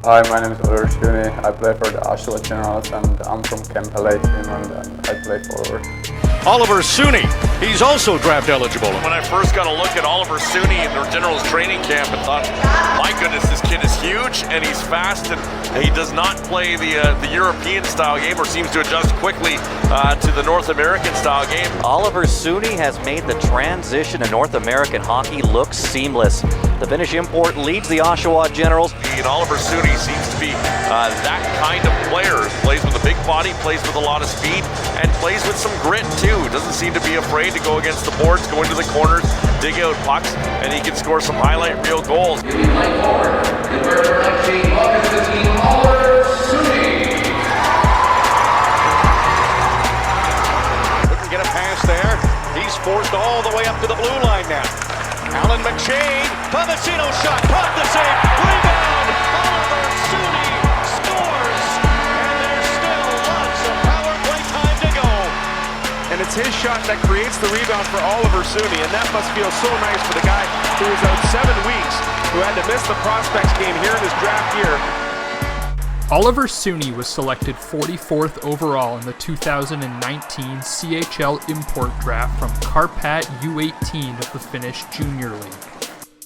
Hi, my name is Oliver Suni. I play for the Oshawa Generals and I'm from Kempele, Finland, and I play forward. Oliver Suni, he's also draft eligible. When I first got a look at Oliver Suni in the Generals training camp and thought, my goodness, this kid is huge and he's fast and he does not play the European style game or seems to adjust quickly to the North American style game. Oliver Suni has made the transition to North American hockey look seamless. The Finnish import leads the Oshawa Generals. And Oliver Suni seems to be that kind of player. Plays with a big body, plays with a lot of speed, and plays with some grit too. Doesn't seem to be afraid to go against the boards, go into the corners, dig out pucks, and he can score some highlight reel goals. Couldn't get a pass there. He's forced all the way up to the blue line now. Alan McShane, Tomasino shot, caught the save, rebound, Oliver Suni scores, and there's still lots of power play time to go. And it's his shot that creates the rebound for Oliver Suni, and that must feel so nice for the guy who was out 7 weeks, who had to miss the prospects game here in his draft year. Oliver Suni was selected 44th overall in the 2019 CHL Import Draft from Karpat U18 of the Finnish Junior League.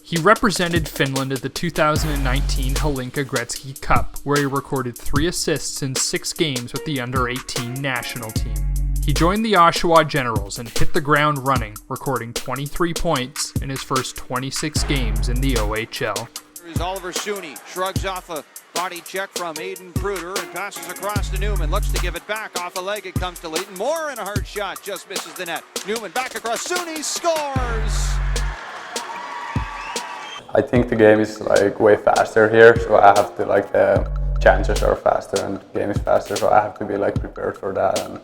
He represented Finland at the 2019 Helinka Gretzky Cup, where he recorded 3 assists in 6 games with the under-18 national team. He joined the Oshawa Generals and hit the ground running, recording 23 points in his first 26 games in the OHL. Here's Oliver Suni, shrugs off a body check from Aiden Pruder and passes across to Newman. Looks to give it back off a leg. It comes to Leighton. Moore and a hard shot. Just misses the net. Newman back across. Suni scores! I think the game is like way faster here, so I have to like the chances are faster and the game is faster, so I have to be like prepared for that. And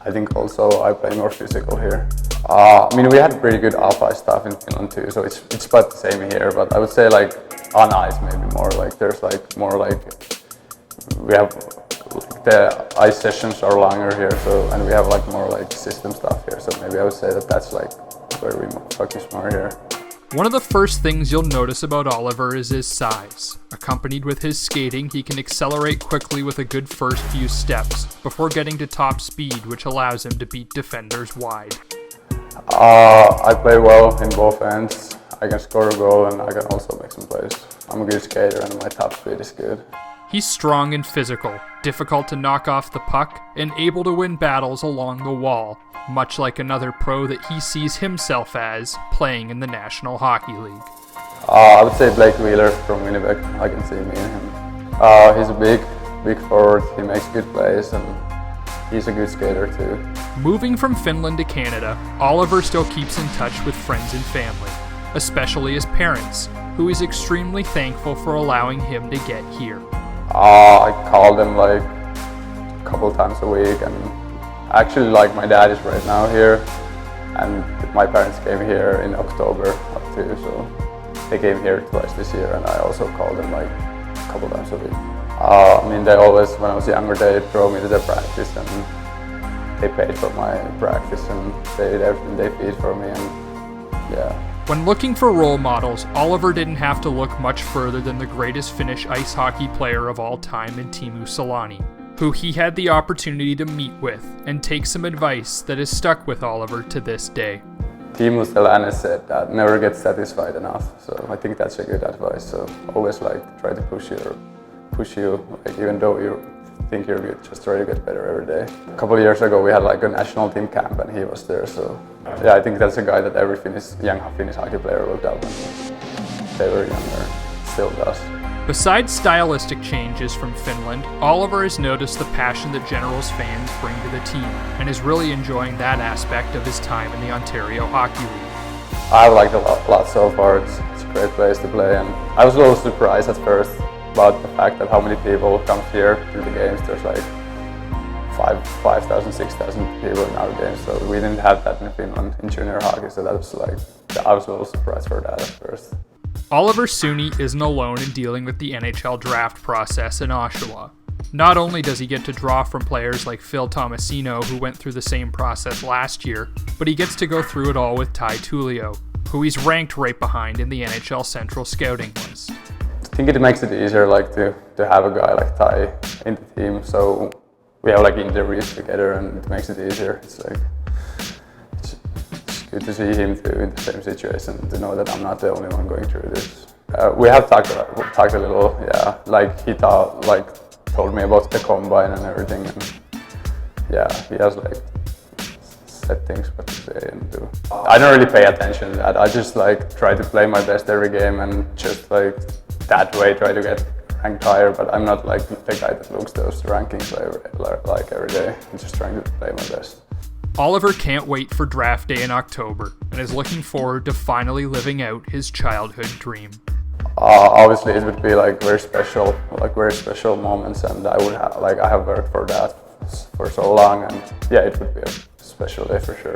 I think also I play more physical here. I mean, we had pretty good off-ice stuff in Finland too, so it's about the same here. But I would say like on ice maybe more. Like there's like more like we have like, the ice sessions are longer here, so and we have like more like system stuff here. So maybe I would say that that's like where we focus more here. One of the first things you'll notice about Oliver is his size. Accompanied with his skating, he can accelerate quickly with a good first few steps, before getting to top speed, which allows him to beat defenders wide. I play well in both ends. I can score a goal and I can also make some plays. I'm a good skater and my top speed is good. He's strong and physical, difficult to knock off the puck, and able to win battles along the wall, much like another pro that he sees himself as playing in the National Hockey League. I would say Blake Wheeler from Winnipeg. I can see me and him. He's a big forward. He makes good plays and he's a good skater too. Moving from Finland to Canada, Oliver still keeps in touch with friends and family, especially his parents, who is extremely thankful for allowing him to get here. I call them like a couple times a week, and actually like my dad is right now here and my parents came here in October too, so they came here twice this year and I also call them like a couple times a week. I mean, they always, when I was younger, they drove me to their practice and they paid for my practice and they did everything, they feed for me, and yeah. When looking for role models, Oliver didn't have to look much further than the greatest Finnish ice hockey player of all time in Teemu Selanne, who he had the opportunity to meet with and take some advice that has stuck with Oliver to this day. Teemu Selanne said that never get satisfied enough, so I think that's a good advice. So always like try to push you, like even though you think you're good, just try to get better every day. A couple of years ago we had like a national team camp and he was there, so yeah, I think that's a guy that every young Finnish hockey player looked up when they were younger, still does. Besides stylistic changes from Finland, Oliver has noticed the passion that Generals fans bring to the team and is really enjoying that aspect of his time in the Ontario Hockey League. I've liked it a lot so far. It's a great place to play, and I was a little surprised at first about the fact that how many people come here to the games. There's like 5,000, 6,000 people in our games, so we didn't have that in Finland in junior hockey, so that was like, I was a little surprised for that at first. Oliver Suni isn't alone in dealing with the NHL Draft process in Oshawa. Not only does he get to draw from players like Phil Tomasino, who went through the same process last year, but he gets to go through it all with Ty Tullio, who he's ranked right behind in the NHL Central Scouting list. think it makes it easier like to have a guy like Ty in the team, so we have like interviews together and it makes it easier. It's like it's good to see him too in the same situation, to know that I'm not the only one going through this. We have talked a little, yeah. Like he told me about the combine and everything, and yeah, he has like said things what to say and do. I don't really pay attention to that. I just like try to play my best every game and just like that way try to get ranked higher. But I'm not like the guy that looks those rankings every day. I'm just trying to play my best. Oliver can't wait for draft day in October and is looking forward to finally living out his childhood dream. Obviously, it would be like very special moments, and I have worked for that for so long, and yeah, it would be a special day for sure.